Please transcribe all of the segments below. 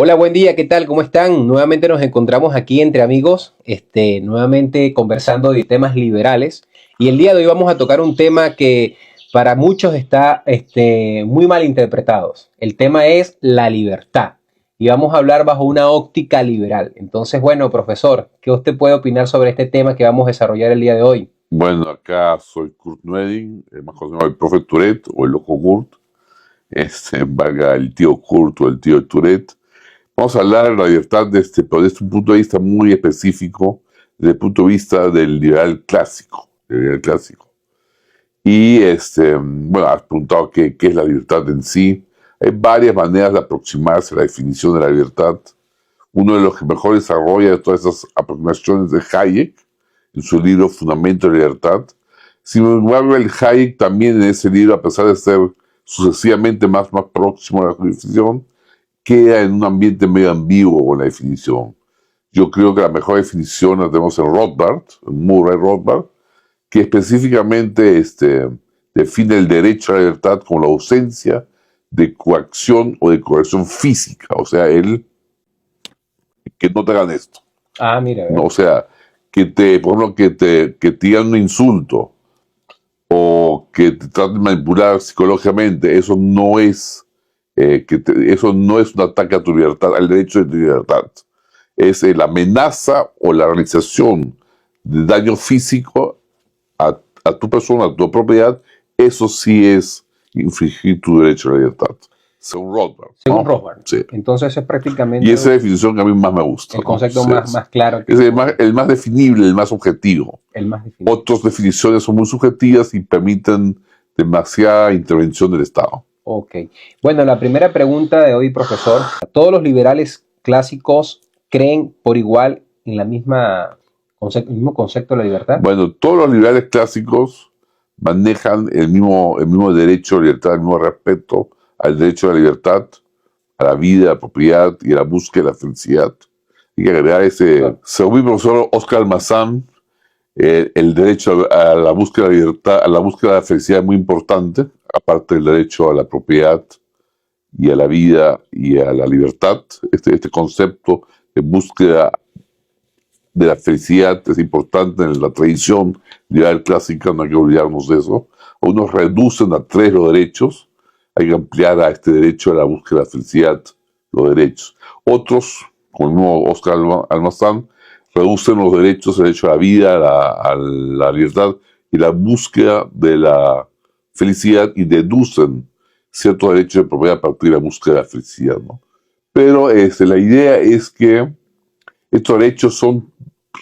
Hola, buen día, ¿qué tal? ¿Cómo están? Nuevamente nos encontramos aquí entre amigos, nuevamente conversando de temas liberales. Y el día de hoy vamos a tocar un tema que para muchos está muy mal interpretado. El tema es la libertad. Y vamos a hablar bajo una óptica liberal. Entonces, bueno, profesor, ¿qué usted puede opinar sobre este tema que vamos a desarrollar el día de hoy? Bueno, acá soy Kurt Nueding, más conocido como el profe Tourette o el loco Kurt, valga el tío Kurt o el tío Tourette. Vamos a hablar de la libertad pero desde un punto de vista muy específico, desde el punto de vista del liberal clásico. Y bueno, has preguntado qué es la libertad en sí. Hay varias maneras de aproximarse a la definición de la libertad. Uno de los que mejor desarrolla todas esas aproximaciones de Hayek, en su libro Fundamento de la Libertad. Sin embargo, el Hayek también en ese libro, a pesar de ser sucesivamente más próximo a la definición, queda en un ambiente medio ambiguo con la definición. Yo creo que la mejor definición la tenemos en Rothbard, en Murray Rothbard, que específicamente define el derecho a la libertad como la ausencia de coacción o de coerción física, o sea, que no te hagan esto. Ah, mira, ¿No? O sea, por ejemplo, que te digan un insulto o que te traten de manipular psicológicamente, eso no es un ataque a tu libertad, al derecho de tu libertad. Es la amenaza o la realización de daño físico a tu persona, a tu propiedad. Eso sí es infringir tu derecho a la libertad. Según Rothbard. según ¿no? Rothbard. Sí. Entonces es prácticamente Y esa es la definición que a mí más me gusta. el ¿no? concepto Sí, más claro. es el más definible, el más objetivo. El más definido. Otras definiciones son muy subjetivas y permiten demasiada intervención del Estado. Ok. Bueno, la primera pregunta de hoy, profesor. ¿Todos los liberales clásicos creen por igual en el mismo concepto de la libertad? Bueno, todos los liberales clásicos manejan el mismo derecho a la libertad, el mismo respeto al derecho a la libertad, a la vida, a la propiedad y a la búsqueda de la felicidad. Hay que agregar Claro. según mi profesor Oscar Almazán, el derecho a la búsqueda de la libertad, a la búsqueda de la felicidad es muy importante, aparte del derecho a la propiedad y a la vida y a la libertad. Este concepto de búsqueda de la felicidad es importante en la tradición liberal clásica, no hay que olvidarnos de eso. Unos reducen a tres los derechos, hay que ampliar a este derecho a la búsqueda de la felicidad los derechos. Otros, como el mismo Oscar Almazán, reducen los derechos, el derecho a la vida, a la libertad y la búsqueda de la felicidad y deducen ciertos derechos de propiedad a partir de la búsqueda de la felicidad, ¿no? Pero la idea es que estos derechos son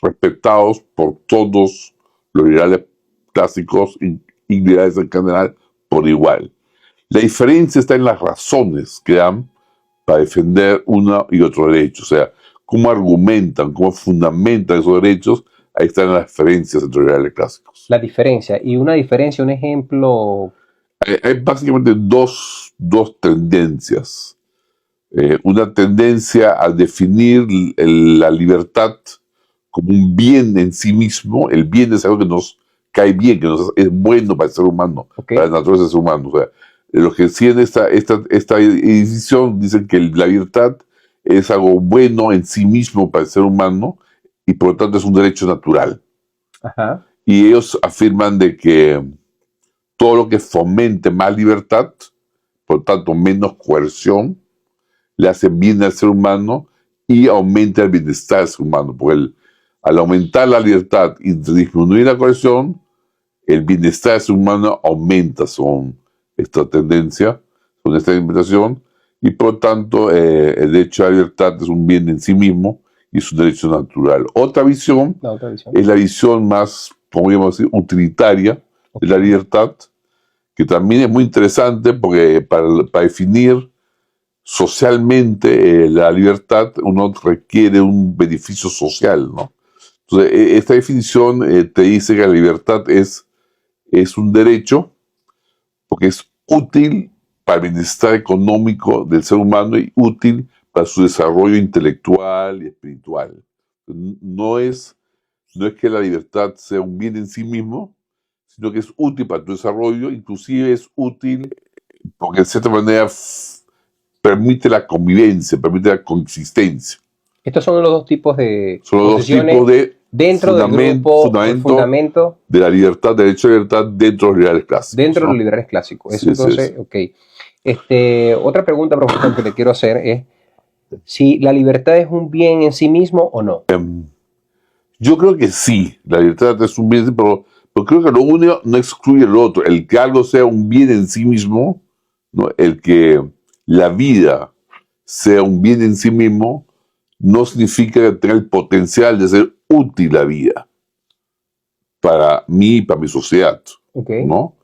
respetados por todos los liberales clásicos y liberales en general por igual. La diferencia está en las razones que dan para defender uno y otro derecho, o sea, cómo argumentan, cómo fundamentan esos derechos. Ahí están las diferencias entre los liberales clásicos. La diferencia. Y una diferencia, un ejemplo. Hay básicamente dos tendencias. Una tendencia a definir la libertad como un bien en sí mismo. El bien es algo que nos cae bien, es bueno para el ser humano, Okay. para la naturaleza del ser humano. O sea, los que siguen esta edición dicen que la libertad es algo bueno en sí mismo para el ser humano y por lo tanto es un derecho natural. Ajá. Y ellos afirman de que todo lo que fomente más libertad, por lo tanto menos coerción, le hace bien al ser humano y aumenta el bienestar del ser humano. Porque al aumentar la libertad y disminuir la coerción, el bienestar del ser humano aumenta según esta tendencia, según esta interpretación, y por lo tanto el derecho a la libertad es un bien en sí mismo y es un derecho natural. Otra visión es la visión más, podríamos decir, utilitaria de la libertad, que también es muy interesante porque para definir socialmente la libertad uno requiere un beneficio social, ¿no? Entonces, esta definición te dice que la libertad es un derecho porque es útil para el bienestar económico del ser humano y útil para su desarrollo intelectual y espiritual. No es que la libertad sea un bien en sí mismo, sino que es útil para tu desarrollo, inclusive es útil porque de cierta manera permite la convivencia, permite la coexistencia. Estos son los dos tipos de Son los dos posiciones tipos de dentro del grupo o el fundamento de la libertad, derecho a la libertad dentro de los liberales clásicos. Dentro de ¿no? los liberales clásicos. Eso Sí, entonces, sí. ok. Otra pregunta, profesor, que le quiero hacer es si la libertad es un bien en sí mismo o no. Yo creo que sí, la libertad es un bien, pero creo que lo uno no excluye lo otro. El que algo sea un bien en sí mismo, ¿no? El que la vida sea un bien en sí mismo, no significa que tenga el potencial de ser útil la vida para mí y para mi sociedad, Okay. ¿no?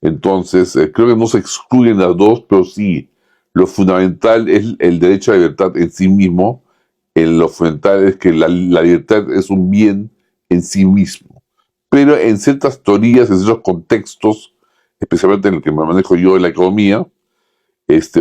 Entonces, creo que no se excluyen las dos, pero sí, lo fundamental es el derecho a la libertad en sí mismo. Lo fundamental es que la libertad es un bien en sí mismo. Pero en ciertas teorías, en ciertos contextos, especialmente en el que me manejo yo en la economía,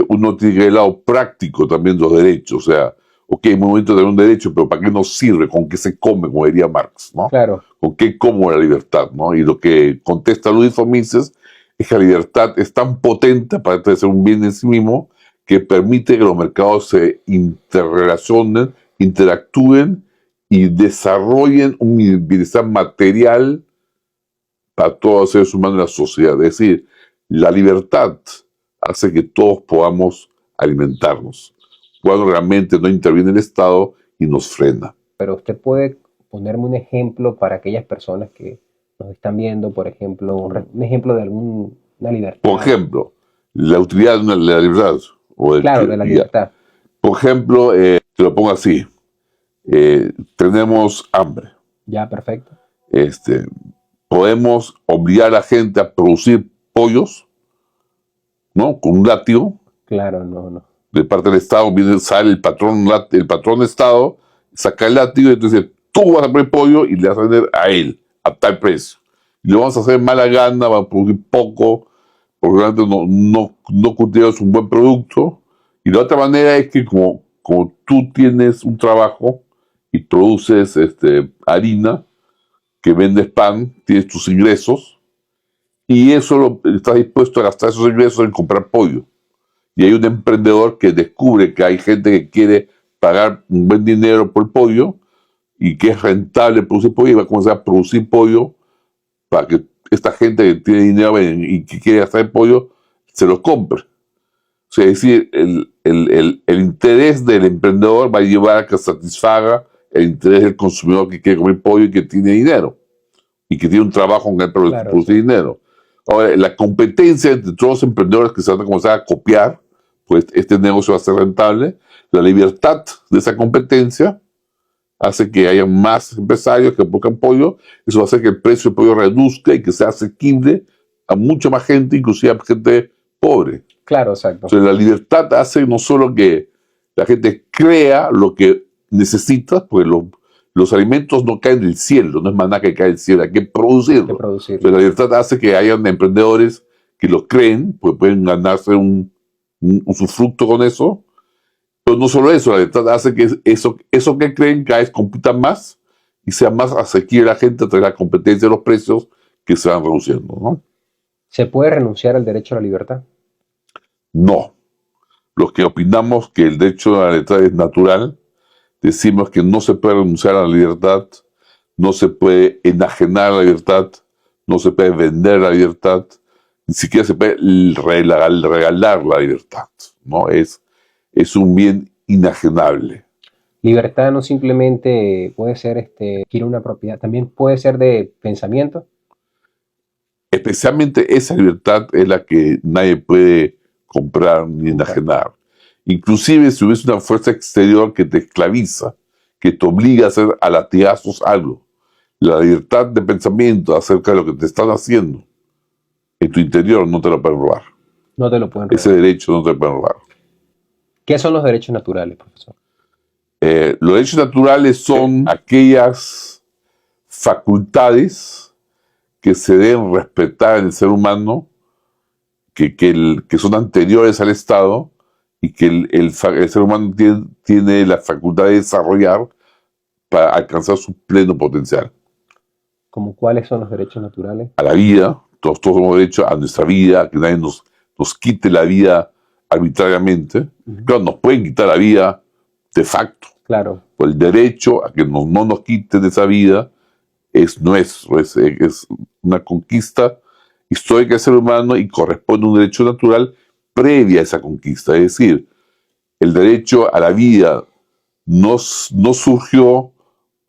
uno tiene que ver el lado práctico también de los derechos. O sea, ok, en un momento de tener un derecho, pero ¿para qué nos sirve? ¿Con qué se come? Como diría Marx, ¿no? Claro. ¿Con qué como la libertad? ¿No? Y lo que contesta Luis Fomises es que la libertad es tan potente para ser un bien en sí mismo que permite que los mercados se interrelacionen, interactúen y desarrollen un bienestar material para todos los seres humanos en la sociedad. Es decir, la libertad hace que todos podamos alimentarnos, cuando realmente no interviene el Estado y nos frena. Pero usted puede ponerme un ejemplo para aquellas personas que nos están viendo, por ejemplo, un ejemplo de alguna libertad. Por ejemplo, la utilidad de la libertad. Claro, de la libertad. Por ejemplo, te lo pongo así, tenemos hambre. Ya, perfecto. Podemos obligar a la gente a producir pollos, ¿no? Con un látigo. Claro, no. De parte del Estado sale el patrón de Estado, saca el látigo y entonces tú vas a poner pollo y le vas a vender a él, a tal precio. Y lo vamos a hacer mala gana, va a producir poco, porque realmente no cultivas un buen producto. Y la otra manera es que como tú tienes un trabajo y produces harina, que vendes pan, tienes tus ingresos, y eso estás dispuesto a gastar esos ingresos en comprar pollo. Y hay un emprendedor que descubre que hay gente que quiere pagar un buen dinero por pollo y que es rentable producir pollo y va a comenzar a producir pollo para que esta gente que tiene dinero y que quiere gastar el pollo se lo compre. O sea, es decir, el interés del emprendedor va a llevar a que satisfaga el interés del consumidor que quiere comer pollo y que tiene dinero y que tiene un trabajo en el producir dinero. Ahora, la competencia entre todos los emprendedores que se van a comenzar a copiar, pues este negocio va a ser rentable. La libertad de esa competencia hace que haya más empresarios que produzcan pollo. Eso va a hacer que el precio del pollo reduzca y que sea asequible a mucha más gente, inclusive a gente pobre. Claro, exacto. Entonces, la libertad hace no solo que la gente crea lo que necesita, porque los alimentos no caen del cielo, no es maná que cae del cielo, hay que producirlo. Entonces, la libertad hace que hayan emprendedores que lo creen, pues pueden ganarse un usufructo con eso. Pero no solo eso, la libertad hace que eso que creen cada vez compita más y sea más asequible a la gente a través de la competencia de los precios que se van reduciendo, ¿no? ¿Se puede renunciar al derecho a la libertad? No. Los que opinamos que el derecho a la libertad es natural, decimos que no se puede renunciar a la libertad, no se puede enajenar la libertad, no se puede vender la libertad, ni siquiera se puede regalar la libertad, ¿no? Es un bien inajenable. Libertad no simplemente puede ser adquirir una propiedad, también puede ser de pensamiento. Especialmente esa libertad es la que nadie puede comprar ni enajenar. Inclusive si hubiese una fuerza exterior que te esclaviza, que te obliga a hacer a latigazos algo, la libertad de pensamiento acerca de lo que te están haciendo en tu interior no te lo pueden robar. No te lo pueden robar. Ese derecho no te lo pueden robar. ¿Qué son los derechos naturales, profesor? Los derechos naturales son aquellas facultades que se deben respetar en el ser humano, que son anteriores al Estado y que el ser humano tiene la facultad de desarrollar para alcanzar su pleno potencial. ¿Cómo cuáles son los derechos naturales? A la vida, todos tenemos derecho a nuestra vida, que nadie nos quite la vida arbitrariamente. Claro, nos pueden quitar la vida de facto. Claro. Pues el derecho a que no nos quiten esa vida es nuestro, es una conquista histórica del ser humano y corresponde a un derecho natural previa a esa conquista. Es decir, el derecho a la vida no surgió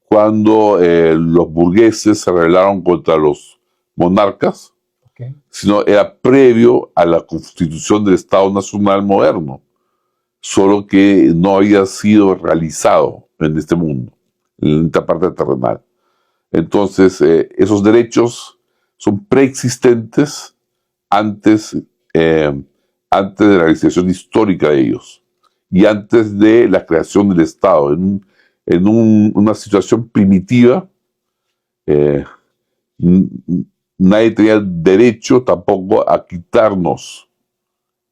cuando los burgueses se rebelaron contra los monarcas, sino era previo a la constitución del Estado Nacional moderno, solo que no había sido realizado en este mundo, en esta parte terrenal. Entonces, esos derechos son preexistentes antes de la realización histórica de ellos y antes de la creación del Estado. En una situación primitiva, nadie tenía derecho tampoco a quitarnos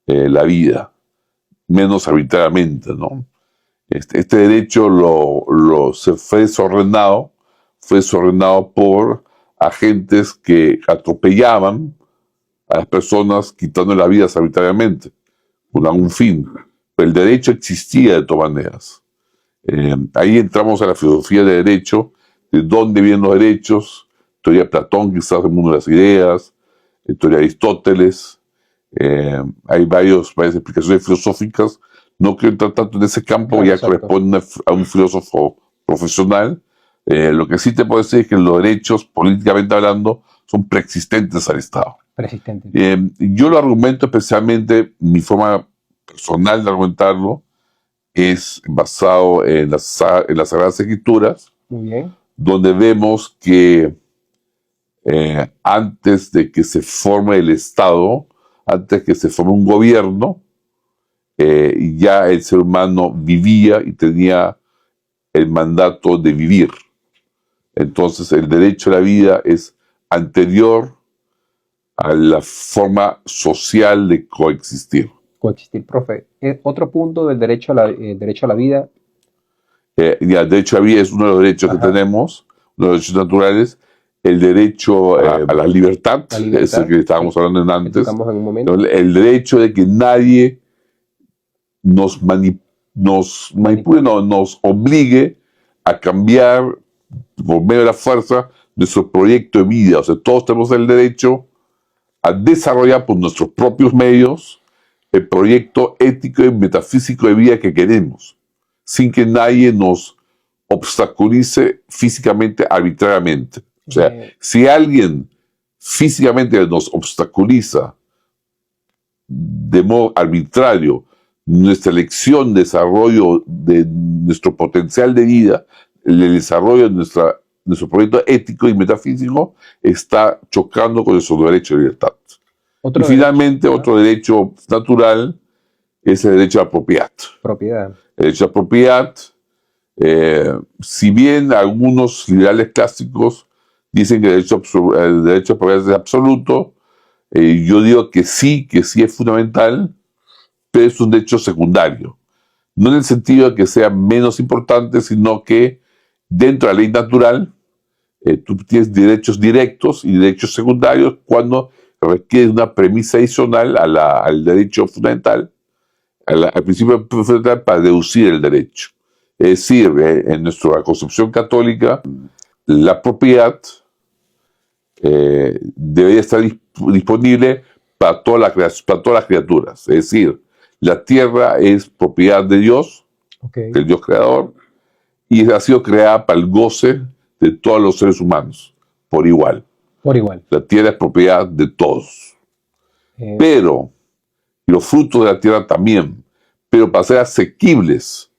la vida, menos arbitrariamente, ¿no? Este derecho fue desordenado por agentes que atropellaban a las personas quitando las vidas arbitrariamente, con algún fin. Pero el derecho existía de todas maneras. Ahí entramos a la filosofía de derecho, de dónde vienen los derechos, teoría de Platón, quizás el mundo de las ideas, teoría de Aristóteles. Hay varias explicaciones filosóficas. No quiero entrar tanto en ese campo, claro, ya corresponde a un filósofo profesional. Lo que sí te puedo decir es que los derechos, políticamente hablando, son preexistentes al Estado. Preexistentes. Yo lo argumento especialmente, mi forma personal de argumentarlo es basado en las Sagradas Escrituras. Muy bien. Donde vemos que antes de que se forme el Estado, antes de que se forme un gobierno, ya el ser humano vivía y tenía el mandato de vivir. Entonces el derecho a la vida es anterior a la forma social de coexistir. Coexistir, profe. Otro punto del derecho a la vida. Ya, el derecho a la vida es uno de los derechos que tenemos, uno de los derechos naturales. El derecho a la libertad, es el que estábamos hablando antes. En un momento. El derecho de que nadie nos manipule, nos obligue a cambiar por medio de la fuerza nuestro proyecto de vida. O sea, todos tenemos el derecho a desarrollar por nuestros propios medios el proyecto ético y metafísico de vida que queremos, sin que nadie nos obstaculice físicamente, arbitrariamente. O sea, si alguien físicamente nos obstaculiza de modo arbitrario nuestra elección, desarrollo de nuestro potencial de vida, el desarrollo de nuestro proyecto ético y metafísico, está chocando con nuestro derecho de libertad. Y finalmente, otro derecho natural es el derecho a la propiedad. El derecho a la propiedad, si bien algunos liberales clásicos dicen que el derecho a propiedad es absoluto, yo digo que sí es fundamental, pero es un derecho secundario. No en el sentido de que sea menos importante, sino que dentro de la ley natural tú tienes derechos directos y derechos secundarios cuando requiere una premisa adicional al derecho fundamental, al principio fundamental para deducir el derecho. Es decir, en nuestra concepción católica, la propiedad debería estar disponible para todas las criaturas. Es decir, la tierra es propiedad de Dios, del Dios creador, y ha sido creada para el goce de todos los seres humanos, por igual. Por igual. La tierra es propiedad de todos. Pero, y los frutos de la tierra también, pero para ser asequibles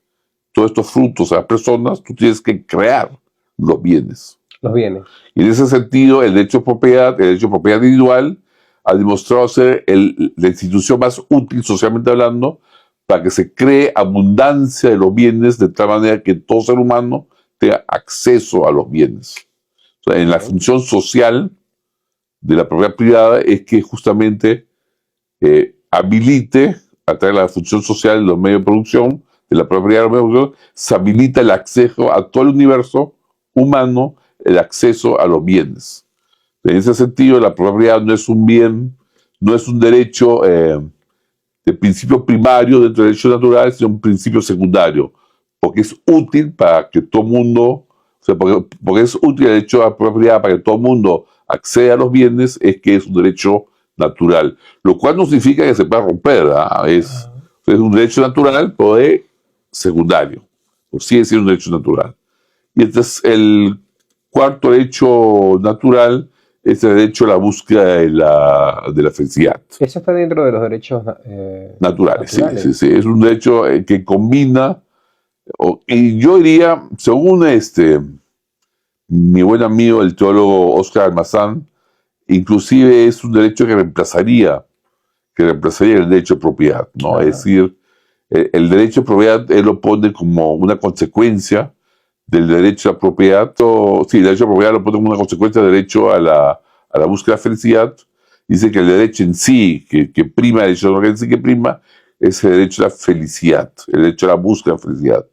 todos estos frutos a las personas, tú tienes que crear los bienes. Y en ese sentido, el derecho de propiedad individual, ha demostrado ser la institución más útil socialmente hablando para que se cree abundancia de los bienes de tal manera que todo ser humano tenga acceso a los bienes. O sea, en la función social de la propiedad privada es que justamente habilite, a través de la función social de los medios de producción, de la propiedad de los medios de producción, se habilita el acceso a todo el universo humano, el acceso a los bienes. En ese sentido, la propiedad no es un bien, no es un derecho principio primario dentro del derecho natural, sino un principio secundario, porque es útil para que todo mundo, o sea, porque es útil el derecho a la propiedad para que todo el mundo acceda a los bienes, es que es un derecho natural, lo cual no significa que se pueda romper, ¿ah? Es un derecho natural, pero es secundario, o sigue siendo un derecho natural. Y entonces el cuarto derecho natural es el derecho a la búsqueda de la felicidad. Eso está dentro de los derechos Naturales, naturales. sí, sí, sí. Es un derecho que combina, y yo diría, según mi buen amigo, el teólogo Oscar Almazán, inclusive es un derecho que reemplazaría el derecho de propiedad, ¿no? Es decir, el derecho de propiedad él lo pone como una consecuencia del derecho a la propiedad, el derecho a propiedad lo pone como una consecuencia del derecho a la búsqueda de felicidad. Dice que el derecho en sí, que prima, el derecho en sí que prima, es el derecho a la felicidad, el derecho a la búsqueda de felicidad.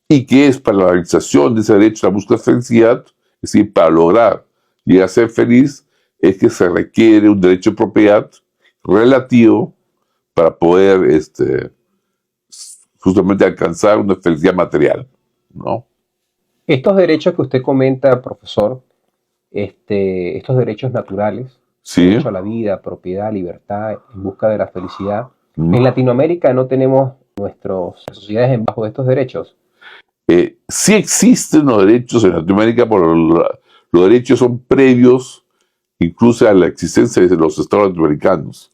Y que es para la realización de ese derecho a la búsqueda de felicidad, es decir, para lograr llegar a ser feliz, es que se requiere un derecho de propiedad relativo para poder justamente alcanzar una felicidad material, ¿no? Estos derechos que usted comenta, profesor, estos derechos naturales, Sí. derecho a la vida, propiedad, libertad, en busca de la felicidad, en Latinoamérica no tenemos nuestras sociedades en bajo de estos derechos. Sí existen los derechos en Latinoamérica, pero los derechos son previos incluso a la existencia de los estados latinoamericanos.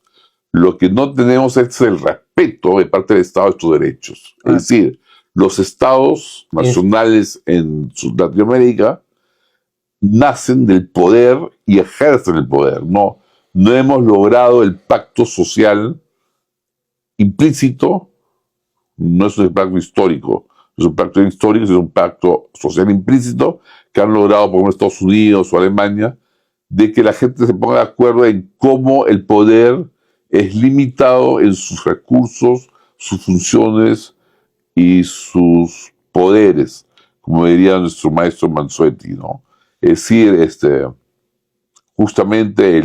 Lo que no tenemos es el respeto de parte del Estado de estos derechos. Es decir, los estados nacionales en Latinoamérica nacen del poder y ejercen el poder. No hemos logrado el pacto social implícito, no es un pacto histórico, es un pacto histórico, es un pacto social implícito que han logrado, por ejemplo, Estados Unidos o Alemania, de que la gente se ponga de acuerdo en cómo el poder es limitado en sus recursos, sus funciones y sus poderes, como diría nuestro maestro Mansuetti, ¿no? Es decir, justamente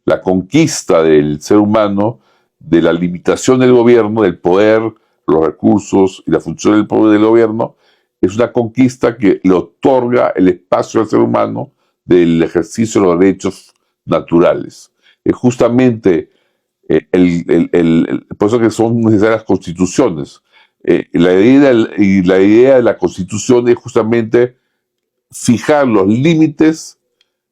la conquista del ser humano, de la limitación del gobierno, del poder, los recursos y la función del poder del gobierno, es una conquista que le otorga el espacio al ser humano del ejercicio de los derechos naturales. Es justamente por eso que son necesarias constituciones. La idea de la constitución es justamente fijar los límites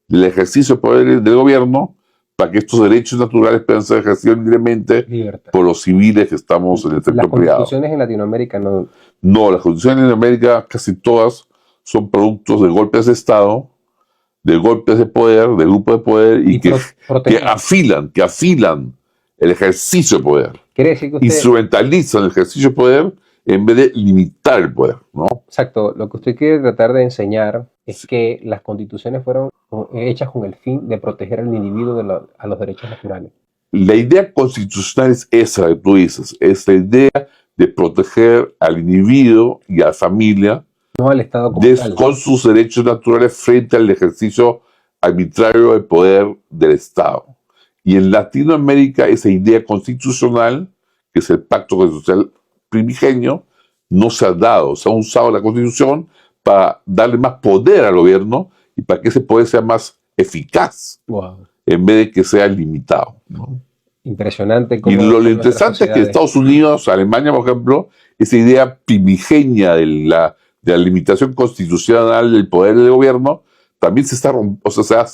del ejercicio de poder del gobierno para que estos derechos naturales puedan ser ejercidos libremente por los civiles que estamos en el sector privado. Las constituciones en Latinoamérica no. No, las constituciones en Latinoamérica casi todas son productos de golpes de Estado, de golpes de poder, de grupos de poder y que afilan el ejercicio de poder. Quiere decir que usted instrumentalizan el ejercicio de poder en vez de limitar el poder, ¿no? Exacto. Lo que usted quiere tratar de enseñar es que las constituciones fueron hechas con el fin de proteger al individuo a los derechos naturales. La idea constitucional es esa que tú dices, es la idea de proteger al individuo y a la familia, no al Estado como tal, con sus derechos naturales frente al ejercicio arbitrario del poder del Estado. Y en Latinoamérica esa idea constitucional, que es el pacto constitucional primigenio, no se ha dado. Se ha usado la Constitución para darle más poder al gobierno y para que ese poder sea más eficaz, en vez de que sea limitado, ¿no? Impresionante. Y lo interesante es que Estados Unidos, Alemania, por ejemplo, esa idea primigenia de la limitación constitucional del poder del gobierno, también se está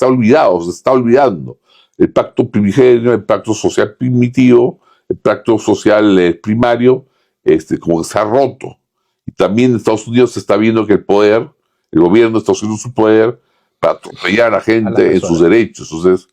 olvidando. El pacto primigenio, el pacto social primitivo, el pacto social primario, como que se ha roto. Y también en Estados Unidos se está viendo que el gobierno está usando su poder para atropellar a la gente en sus derechos. Entonces,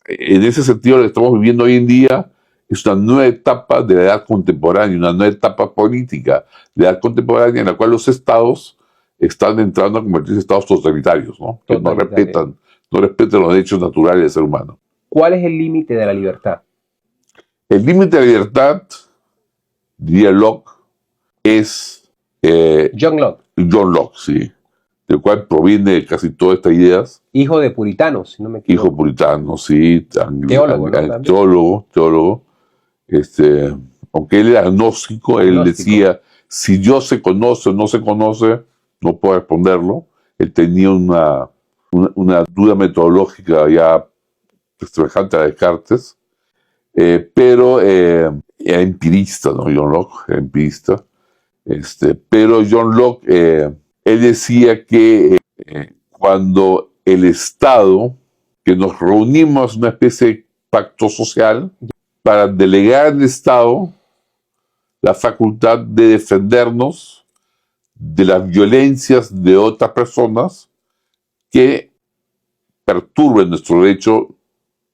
en ese sentido, lo que estamos viviendo hoy en día es una nueva etapa de la edad contemporánea, una nueva etapa política de la edad contemporánea en la cual los estados están entrando a convertirse en estados totalitarios, ¿no? Que no respetan los derechos naturales del ser humano. ¿Cuál es el límite de la libertad? El límite de la libertad, diría Locke, es John Locke, sí, del cual proviene casi todas estas ideas. Hijo de puritanos, si no me equivoco. Hijo puritano, sí, teólogo, ¿no? Teólogo. Aunque él era agnóstico, él decía, si Dios se conoce o no se conoce, no puedo responderlo. Él tenía una duda metodológica ya semejante a Descartes, pero era empirista, ¿no? John Locke era empirista. Pero John Locke, él decía que cuando el Estado, que nos reunimos en una especie de pacto social para delegar al Estado la facultad de defendernos de las violencias de otras personas que perturben nuestro derecho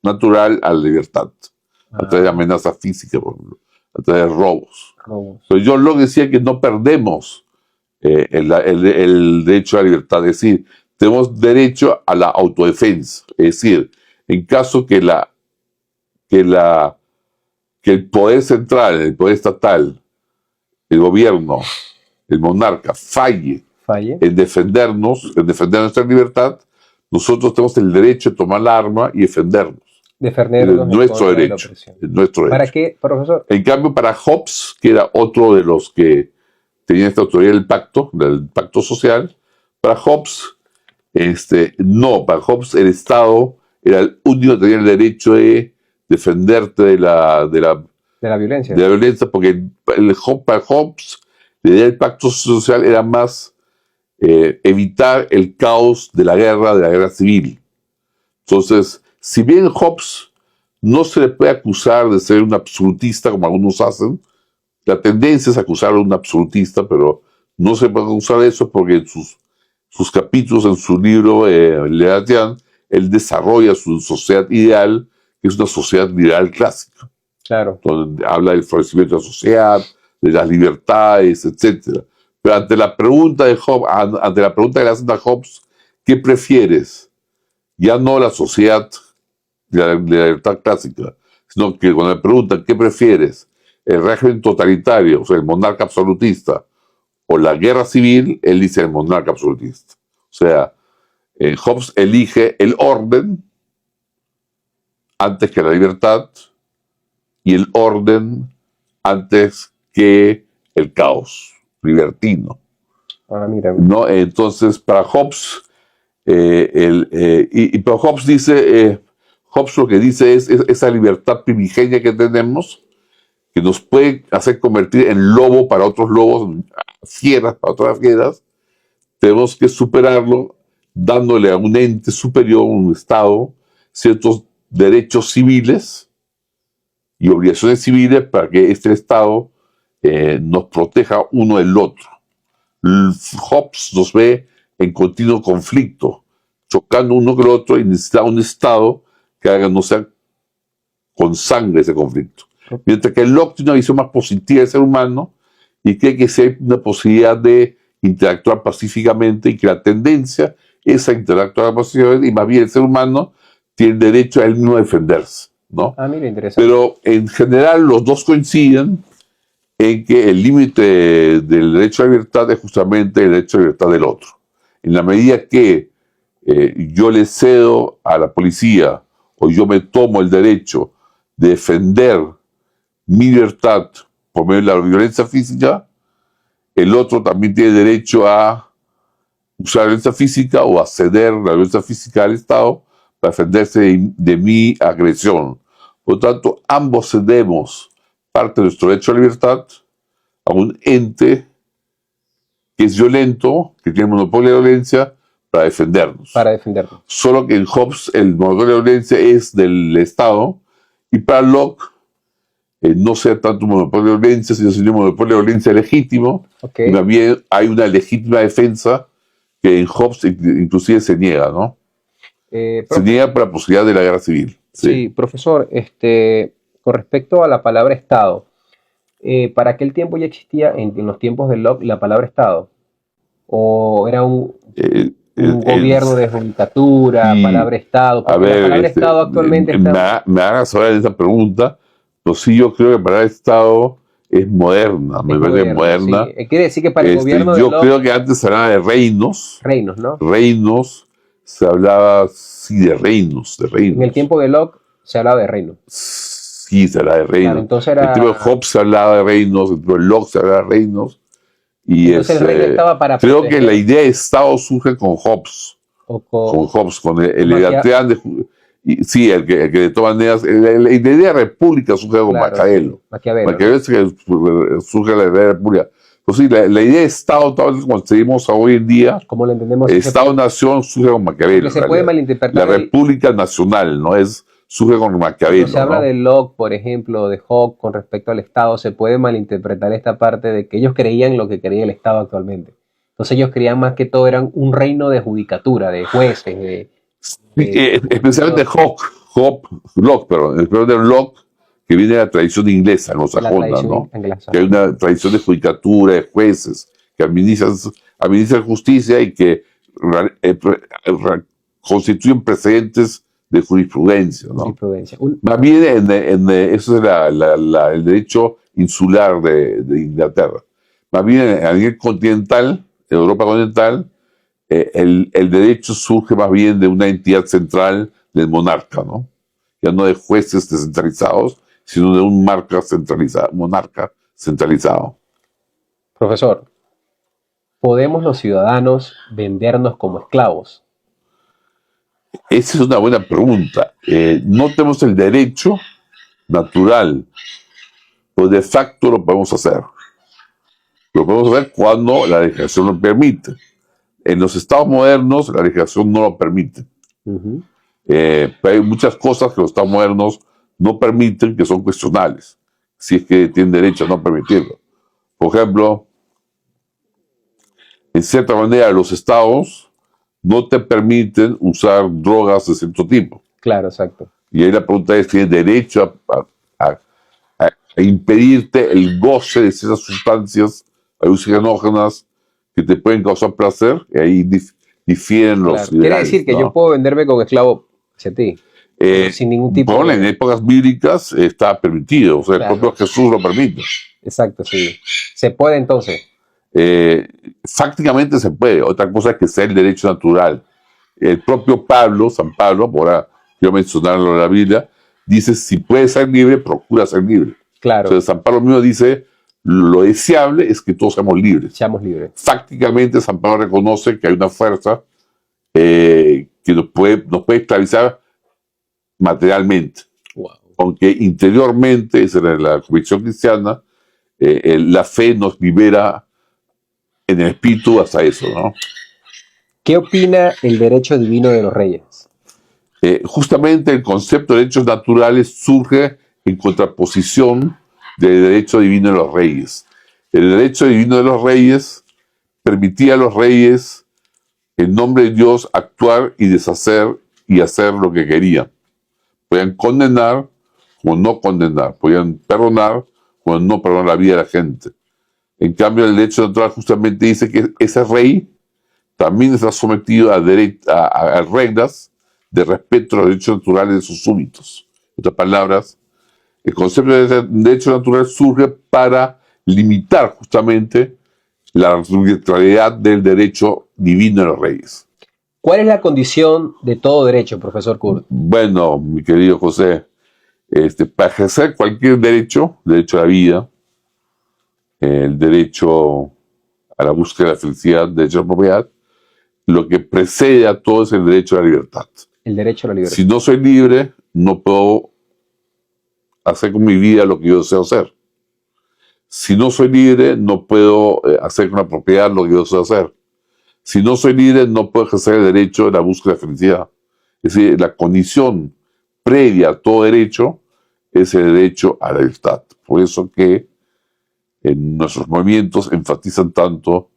natural a la libertad, a través de amenazas físicas, por ejemplo, a través de robos. Pero John Locke decía que no perdemos el derecho a la libertad, es decir, tenemos derecho a la autodefensa, es decir, en caso que el poder central, el poder estatal, el gobierno, el monarca, falle en defendernos, en defender nuestra libertad, nosotros tenemos el derecho de tomar la arma y defendernos. Defendernos nuestro derecho. ¿Para qué, profesor? En cambio, para Hobbes, que era otro de los que tenía esta autoridad del pacto social, para Hobbes, para Hobbes el Estado era el único que tenía el derecho de defenderte de la violencia. De la violencia, porque para Hobbes la idea del pacto social era más evitar el caos de la guerra civil. Entonces, si bien Hobbes no se le puede acusar de ser un absolutista como algunos hacen, la tendencia es acusarlo de un absolutista, pero no se puede acusar de eso porque en sus capítulos, en su libro Leviatán, él desarrolla su sociedad ideal, que es una sociedad liberal clásica. Claro. Donde habla del florecimiento de la sociedad, de las libertades, etc. Pero ante la pregunta de Hobbes, ante la pregunta que le hacen a Hobbes, ¿qué prefieres? Ya no la sociedad de la libertad clásica, sino que cuando le preguntan ¿qué prefieres? ¿El régimen totalitario, o sea, el monarca absolutista, o la guerra civil? Él dice el monarca absolutista. O sea, Hobbes elige el orden antes que la libertad y el orden antes que el caos libertino. Mira. ¿No? Entonces, para Hobbes, pero Hobbes dice, Hobbes lo que dice es esa libertad primigenia que tenemos, que nos puede hacer convertir en lobo para otros lobos, fieras para otras fieras, tenemos que superarlo dándole a un ente superior, un Estado, ciertos derechos civiles y obligaciones civiles para que este Estado nos proteja uno del otro. Hobbes nos ve en continuo conflicto, chocando uno con el otro, y necesita un Estado que no sea con sangre ese conflicto. Mientras que Locke tiene una visión más positiva del ser humano y cree que hay una posibilidad de interactuar pacíficamente y que la tendencia es a interactuar pacíficamente y más bien el ser humano tiene el derecho a él mismo a defenderse, ¿no? Mira, interesante. Pero en general los dos coinciden en que el límite del derecho a la libertad es justamente el derecho a la libertad del otro. En la medida que yo le cedo a la policía o yo me tomo el derecho de defender mi libertad por medio de la violencia física, el otro también tiene derecho a usar la violencia física o a ceder la violencia física al Estado para defenderse de mi agresión. Por lo tanto, ambos cedemos parte de nuestro derecho a la libertad a un ente que es violento, que tiene monopolio de la violencia, para defendernos. Solo que en Hobbes el monopolio de la violencia es del Estado, y para Locke no sea tanto un monopolio de violencia, sino un monopolio de violencia legítimo, y más bien hay una legítima defensa que en Hobbes inclusive se niega, ¿no? Se niega por la posibilidad de la guerra civil. Sí, profesor, con respecto a la palabra Estado, ¿para aquel tiempo ya existía en los tiempos de Locke la palabra Estado? ¿O era un gobierno de judicatura, palabra Estado? A ver, la palabra Estado actualmente está... me hagas saber esa pregunta, pero sí yo creo que la palabra Estado es moderna, me parece moderna. Sí. Quiere decir que para el gobierno de Yo Locke... creo que antes se hablaba de reinos. Reinos, ¿no? Reinos, se hablaba, sí, de reinos. En el tiempo de Locke se hablaba de reinos. sí se habla de reinos. Claro, entonces El tipo de Hobbes se hablaba de reinos, el tipo de Locke se hablaba de reinos. Y entonces el reino estaba para creo que la proteger, idea de Estado surge con Hobbes. o Con Hobbes, con el Maquia- Libertad sí, el que de todas maneras, la idea de república surge con claro, Maquiavelo. sí, Maquiavelo, ¿no? Maquiavelo es que surge la idea de república. Pues sí, la idea de Estado, tal vez como seguimos hoy en día, Como lo entendemos, sí Estado-nación surge con Maquiavelo. porque se en puede realidad. malinterpretar La república nacional, ¿no? Surge con cuando Maquiavelo, se habla ¿no? de Locke, por ejemplo, de Hawke con respecto al Estado, se puede malinterpretar esta parte de que ellos creían lo que creía el Estado actualmente. Entonces ellos creían más que todo eran un reino de judicatura, de jueces, Especialmente Locke, perdón, especialmente Locke, que viene de la tradición inglesa, la anglosajona, tradición ¿no? Que hay anglosajona. una tradición de judicatura, de jueces, que administran justicia y que constituyen precedentes de jurisprudencia, ¿no? Jurisprudencia. Más bien, eso es el derecho insular de Inglaterra. Más bien, a nivel continental, en Europa continental, el derecho surge más bien de una entidad central del monarca, ¿no? Ya no de jueces descentralizados, sino de un monarca centralizado. Profesor, ¿podemos los ciudadanos vendernos como esclavos? Esa es una buena pregunta. No tenemos el derecho natural, pero de facto lo podemos hacer. Lo podemos hacer cuando la legislación lo permite. En los estados modernos la legislación no lo permite. Ujú. Pero hay muchas cosas que los estados modernos no permiten que son cuestionables, si es que tienen derecho a no permitirlo. Por ejemplo, en cierta manera los estados no te permiten usar drogas de cierto tipo. Claro, exacto. Y ahí la pregunta es, ¿tienes derecho a impedirte el goce de esas sustancias alucinógenas que te pueden causar placer? Y ahí difieren los Claro. Quiere liberales, decir que ¿no? yo puedo venderme como esclavo hacia ti, sin ningún tipo Bueno, en de... épocas bíblicas está permitido, o sea, Claro. el propio Jesús lo permite. Exacto, sí. Se puede entonces. Fácticamente se puede, otra cosa es que sea el derecho natural. El propio Pablo, San Pablo, ahora quiero mencionarlo en la Biblia, dice, si puedes ser libre, procura ser libre. Claro, Entonces San Pablo mismo dice, lo deseable es que todos seamos libres. seamos libres. Fácticamente San Pablo reconoce que hay una fuerza que nos puede esclavizar materialmente, Wow. aunque interiormente, esa es la convicción cristiana, la fe nos libera en el espíritu hasta eso, ¿no? ¿Qué opina el derecho divino de los reyes? Justamente el concepto de derechos naturales surge en contraposición del derecho divino de los reyes. El derecho divino de los reyes permitía a los reyes, en nombre de Dios, actuar y deshacer y hacer lo que querían. Podían condenar o no condenar, podían perdonar o no perdonar la vida de la gente. En cambio, el derecho natural justamente dice que ese rey también está sometido a reglas de respeto a los derechos naturales de sus súbditos. En otras palabras, el concepto de derecho natural surge para limitar justamente la arbitrariedad del derecho divino de los reyes. ¿Cuál es la condición de todo derecho, profesor Kurt? Bueno, mi querido José, para ejercer cualquier derecho a la vida, el derecho a la búsqueda de la felicidad, el derecho a la propiedad, lo que precede a todo es el derecho a la libertad. El derecho a la libertad. Si no soy libre, no puedo hacer con mi vida lo que yo deseo hacer. Si no soy libre, no puedo hacer con la propiedad lo que yo deseo hacer. Si no soy libre, no puedo ejercer el derecho de la búsqueda de felicidad. Es decir, la condición previa a todo derecho es el derecho a la libertad. Por eso que en nuestros movimientos enfatizan tanto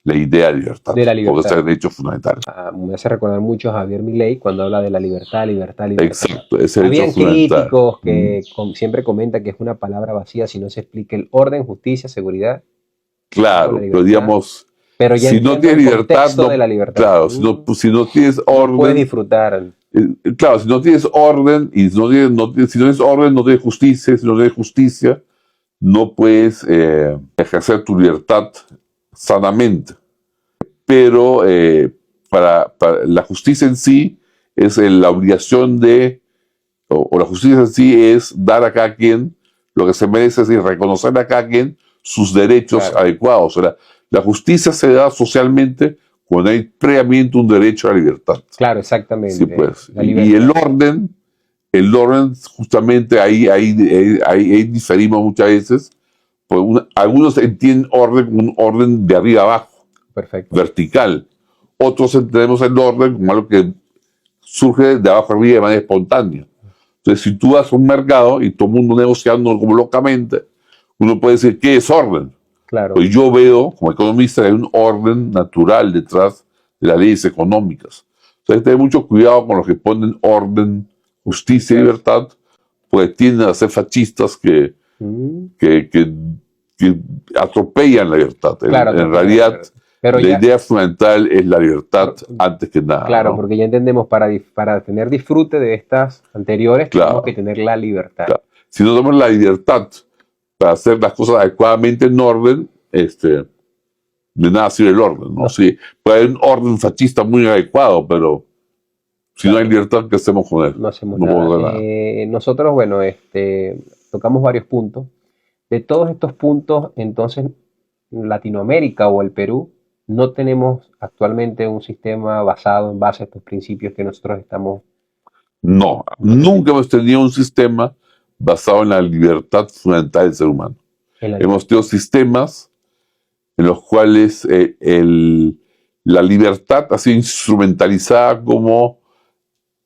la idea de libertad, De la libertad. porque es el derecho fundamental. Me hace recordar mucho a Javier Milei cuando habla de la libertad, libertad, libertad. Exacto, es el Habían derecho fundamental. críticos que siempre comentan que es una palabra vacía si no se explica el orden, justicia, seguridad. Claro, la pero libertad. digamos, Pero ya si no entiendo tienes el libertad, contexto de la libertad. claro, si no tienes orden, Puedes disfrutar. Claro, si no tienes orden y si no tienes orden, no tienes justicia. Si no tienes justicia, no puedes ejercer tu libertad sanamente. Pero para la justicia en sí es la obligación de o la justicia en sí es dar a cada quien lo que se merece, es decir, reconocer a cada quien sus derechos Claro. adecuados. O sea, la justicia se da socialmente cuando hay previamente un derecho a la libertad. Claro, Sí, exactamente. pues. La Y libertad. el orden, justamente ahí diferimos muchas veces. Pues algunos entienden orden como un orden de arriba abajo, Perfecto. vertical. Otros entendemos el orden como algo que surge de abajo arriba de manera espontánea. Entonces, si tú vas a un mercado y todo el mundo negociando como locamente, uno puede decir, ¿qué es orden? Claro. Pues yo veo, como economista, que hay un orden natural detrás de las leyes económicas. Entonces, hay que tener mucho cuidado con los que ponen orden, justicia y libertad, porque tienden a ser fascistas que Mm, que atropellan la libertad. claro, En atropellan, realidad, pero la ya, idea fundamental es la libertad antes que nada. claro, ¿no? porque ya entendemos, para tener disfrute de estas anteriores, tenemos que Claro, tener la libertad. claro. Si no tenemos la libertad para hacer las cosas adecuadamente en orden, de nada sirve el orden. ¿no? No. Sí, puede haber un orden fascista muy adecuado, pero si no hay libertad, ¿qué hacemos con él? No hacemos No nada. podemos hacer nada. Nosotros, bueno, tocamos varios puntos. De todos estos puntos, entonces, Latinoamérica o el Perú, no tenemos actualmente un sistema basado en base a estos principios que nosotros estamos No, nunca hemos tenido un sistema basado en la libertad fundamental del ser humano. en la Hemos tenido sistemas en los cuales la libertad ha sido instrumentalizada como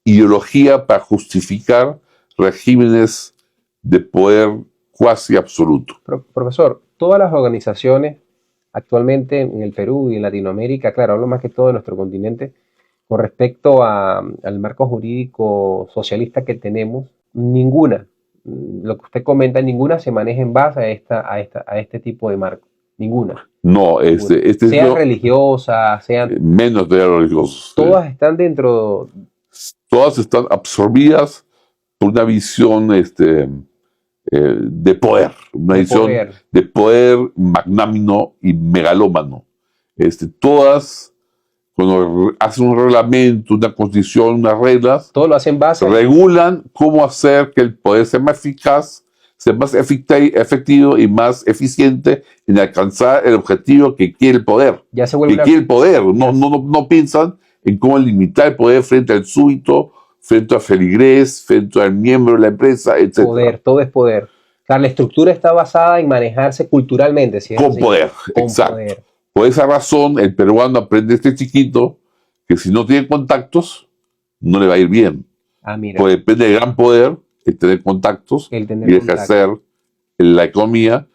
ideología para justificar regímenes de poder cuasi absoluto. Profesor, todas las organizaciones actualmente en el Perú y en Latinoamérica, claro, hablo más que todo de nuestro continente, con respecto al marco jurídico socialista que tenemos, ninguna, lo que usted comenta, ninguna se maneja en base a este tipo de marco. Ninguna. No, Ninguna. Sean religiosas, sean... menos de religiosos. Todas están dentro... Todas están absorbidas por una visión de poder, una visión de poder magnámino y megalómano. Todas, cuando hacen un reglamento, una constitución, unas reglas, todo lo hacen base, regulan cómo hacer que el poder sea más eficaz, sea más efectivo y más eficiente en alcanzar el objetivo que quiere el poder. Ya se vuelve que quiere el poder. No piensan en cómo limitar el poder frente al súbdito, frente al feligrés, frente al miembro de la empresa, etc. Poder, todo es poder. Claro, la estructura está basada en manejarse culturalmente. ¿Sí? Con poder, con exacto. Poder. Por esa razón, el peruano aprende chiquito que si no tiene contactos, no le va a ir bien. Mira. Pues depende del gran poder, el tener contactos y ejercer la economía.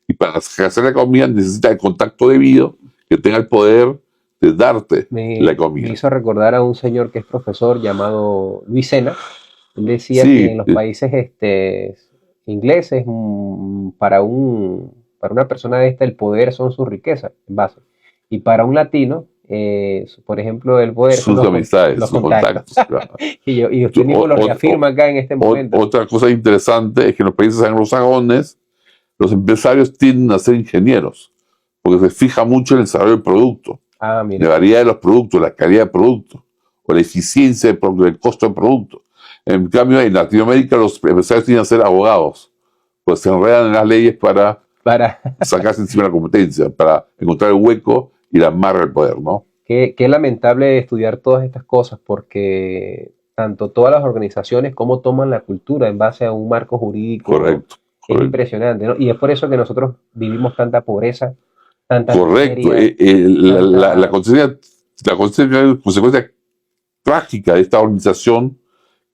Y para ejercer la economía necesita el contacto debido, que tenga el poder de darte la economía. Me hizo recordar a un señor que es profesor llamado Luis Sena. Él decía que en los países ingleses, para una persona de el poder son sus riquezas, en base. Y para un latino, por ejemplo, el poder sus amistades, sus contactos. Claro. y usted mismo lo reafirma acá en este momento. Otra cosa interesante es que en los países anglosajones los empresarios tienden a ser ingenieros, porque se fija mucho en el desarrollo del producto, la variedad de los productos, la calidad del producto, o la eficiencia del costo del producto. En cambio, en Latinoamérica los empresarios tienen que ser abogados, pues se enredan en las leyes para sacarse encima de la competencia, para encontrar el hueco y la amarra del poder, ¿no? Qué lamentable estudiar todas estas cosas, porque tanto todas las organizaciones como toman la cultura en base a un marco jurídico. Correcto. Es impresionante, ¿no? Y es por eso que nosotros vivimos tanta pobreza, tanta correcto. miseria, la consecuencia trágica de esta organización,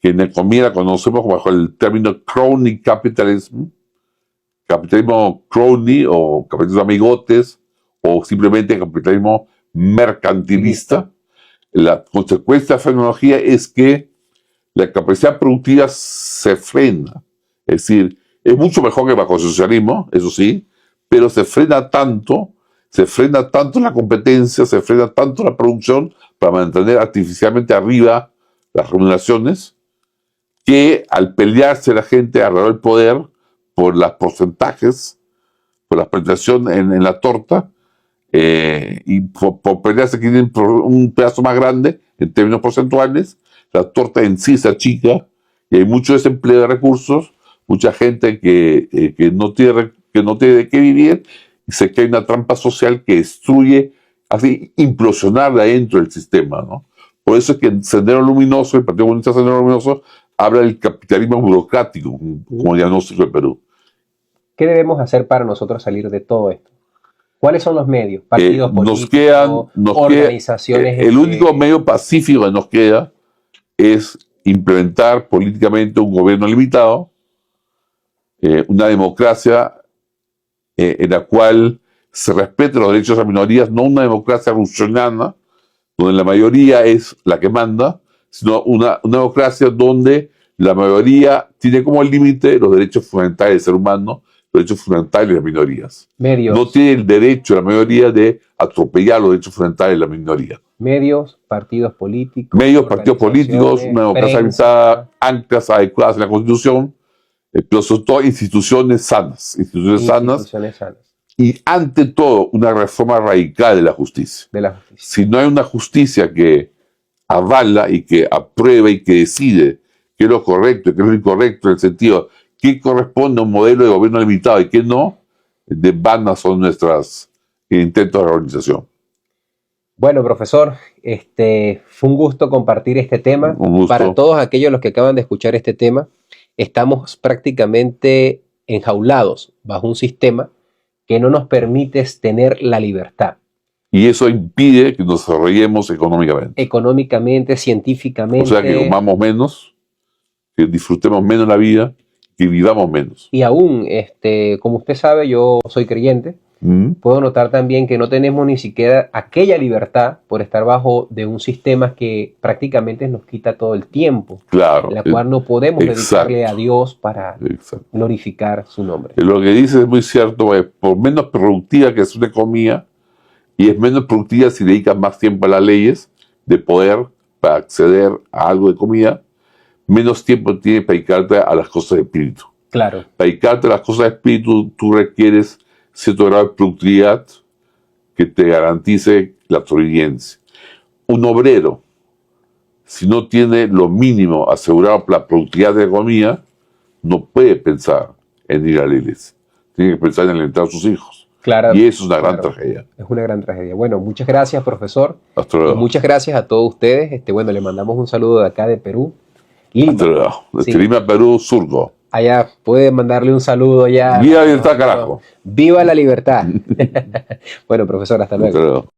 que en economía la conocemos bajo el término crony capitalism, capitalismo crony o capitalismo amigotes, o simplemente capitalismo mercantilista. La consecuencia de la tecnología es que la capacidad productiva se frena. Es decir, es mucho mejor que bajo el socialismo, eso sí, pero se frena tanto la competencia, se frena tanto la producción para mantener artificialmente arriba las remuneraciones, que al pelearse la gente alrededor del poder por los porcentajes, por la presentación en la torta, y por pelearse que tienen un pedazo más grande en términos porcentuales, la torta en sí se achica Y hay mucho desempleo de recursos, mucha gente que no tiene de qué vivir, y se cae una trampa social que destruye, así, implosionar de adentro el sistema, ¿no? Por eso es que Sendero Luminoso, el Partido Comunista Sendero Luminoso, habla del capitalismo burocrático como diagnóstico de Perú. ¿Qué debemos hacer para nosotros salir de todo esto? ¿Cuáles son los medios? Partidos políticos, organizaciones. El único medio pacífico que nos queda es implementar políticamente un gobierno limitado, una democracia en la cual se respeten los derechos de las minorías, no una democracia russoniana, donde la mayoría es la que manda, sino una democracia donde la mayoría tiene como límite los derechos fundamentales del ser humano, los derechos fundamentales de las minorías. Medios. No tiene el derecho la mayoría de atropellar los derechos fundamentales de la minoría. Medios, partidos políticos. Medios, partidos políticos, una democracia habitada, anclas adecuadas en la Constitución, pero sobre todo instituciones sanas. Instituciones sanas. Y ante todo, una reforma radical de la justicia. Si no hay una justicia que avala y que aprueba y que decide qué es lo correcto y qué es lo incorrecto, en el sentido qué corresponde a un modelo de gobierno limitado y qué no, de vanas son nuestros intentos de reorganización. Bueno, profesor, fue un gusto compartir este tema. Un gusto. Para todos aquellos los que acaban de escuchar este tema, estamos prácticamente enjaulados bajo un sistema que no nos permite tener la libertad. Y eso impide que nos desarrollemos económicamente. Económicamente, científicamente. O sea, que comamos menos, que disfrutemos menos la vida, que vivamos menos. Y aún, como usted sabe, yo soy creyente. Puedo notar también que no tenemos ni siquiera aquella libertad por estar bajo de un sistema que prácticamente nos quita todo el tiempo. Claro. En la cual no podemos dedicarle a Dios para glorificar su nombre. Lo que dice es muy cierto, por menos productiva que es una economía, y es menos productiva si dedicas más tiempo a las leyes de poder para acceder a algo de comida, menos tiempo tienes para dedicarte a las cosas de espíritu. Claro. Para dedicarte a las cosas de espíritu, tú requieres cierto grado de productividad que te garantice la sobrevivencia. Un obrero, si no tiene lo mínimo asegurado para la productividad de la economía, no puede pensar en ir a la iglesia. Tiene que pensar en alimentar a sus hijos. Claro, y eso es una gran tragedia. Es una gran tragedia. Bueno, muchas gracias, profesor. Hasta luego. Y muchas gracias a todos ustedes. Bueno, le mandamos un saludo de acá de Perú. Lima. Hasta luego. Desde Lima, Perú, Surco. Allá puede mandarle un saludo ya. ¡Viva la libertad, carajo! ¡Viva la libertad! Bueno, profesor, hasta luego. Hasta luego.